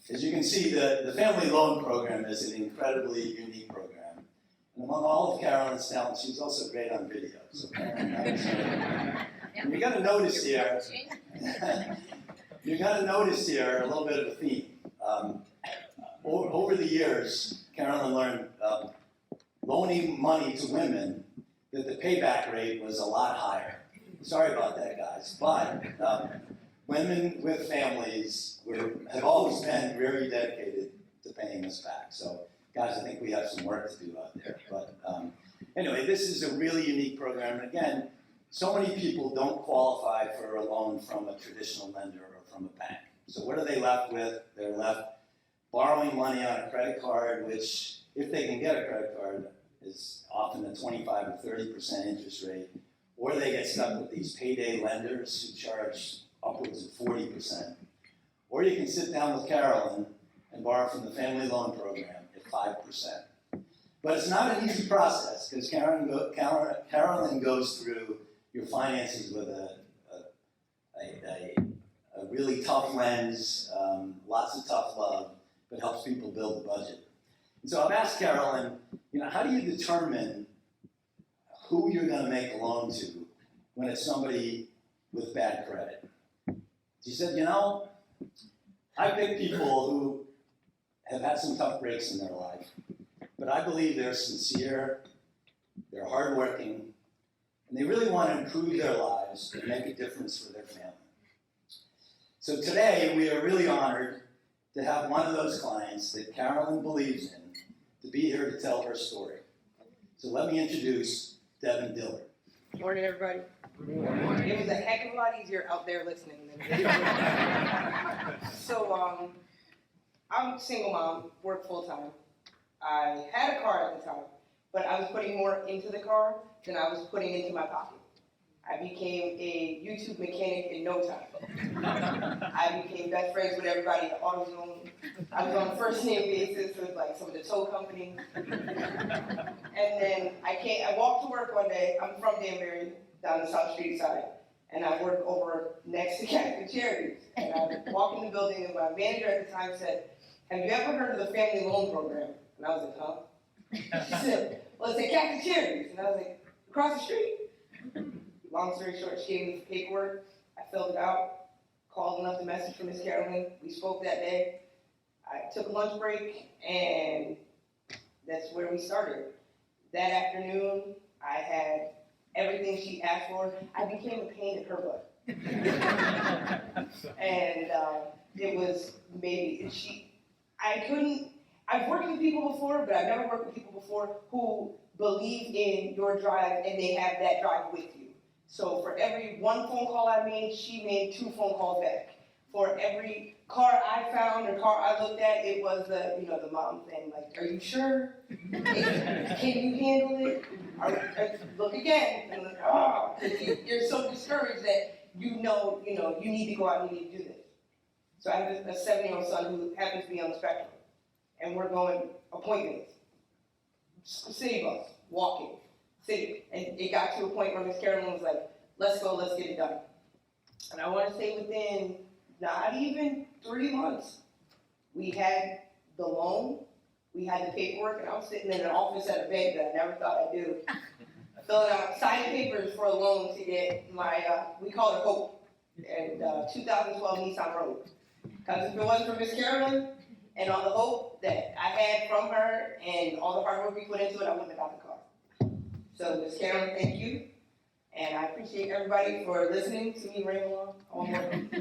As you can see, the family loan program is an incredibly unique program. And among all of Carolyn's talents, she's also great on video. So Carolyn, that was great. And you're going to notice here, a little bit of a theme. Over the years, Carolyn learned loaning money to women, that the payback rate was a lot higher. Sorry about that, guys. But women with families have always been very dedicated to paying us back. So, guys, I think we have some work to do out there. But anyway, this is a really unique program. And again, so many people don't qualify for a loan from a traditional lender or from a bank. So what are they left with? They're left borrowing money on a credit card, which, if they can get a credit card, is often a 25 to 30% interest rate. Or they get stuck with these payday lenders who charge upwards of 40%. Or you can sit down with Carolyn and borrow from the family loan program at 5%. But it's not an easy process, because Carolyn goes through your finances with a really tough lens, lots of tough love, but helps people build a budget. And so I've asked Carolyn, how do you determine who you're going to make a loan to when it's somebody with bad credit? She said, I pick people who have had some tough breaks in their life, but I believe they're sincere, they're hardworking, and they really want to improve their lives and make a difference for their family. So today, we are really honored to have one of those clients that Carolyn believes in to be here to tell her story. So let me introduce Devon Dillard. Good morning, everybody. Good morning. It was a heck of a lot easier out there listening than So, I'm a single mom, work full time. I had a car at the time, but I was putting more into the car than I was putting into my pocket. I became a YouTube mechanic in no time. I became best friends with everybody at AutoZone. I was on a first name basis with some of the tow companies. And then I walked to work one day. I'm from Danbury, down the South Street side, and I work over next to Charities. And I walked in the building, and my manager at the time said, "Have you ever heard of the family loan program?" And I was like, "Huh?" She said, "Well, it's at Charities." And I was like, "Across the street?" Long story short, she gave me the paperwork. I filled it out, called and left a message for Miss Carolyn. We spoke that day. I took a lunch break, and that's where we started. That afternoon, I had everything she asked for. I became a pain in her butt. And it was I've worked with people before, but I've never worked with people before who believe in your drive and they have that drive with you. So for every one phone call I made, she made 2 phone calls back. For every car I found or car I looked at, it was the mom thing, are you sure? Can you handle it? Look again. And you're so discouraged that you need to go out and you need to do this. So I have a 7-year-old son who happens to be on the spectrum. And we're going appointments, city bus, walking, city. And it got to a point where Miss Carolyn was like, "Let's go, let's get it done." And I want to say within not even 3 months, we had the loan, we had the paperwork, and I was sitting in an office at a bank that I never thought I'd do. Filling out, signing papers for a loan to get my, we call it Hope, and 2012 Nissan Rogue. Because if it wasn't for Miss Carolyn and all the hope that I had from her and all the hard work we put into it, I wouldn't have got the car. So Miss Carolyn, thank you. And I appreciate everybody for listening to me ramble on.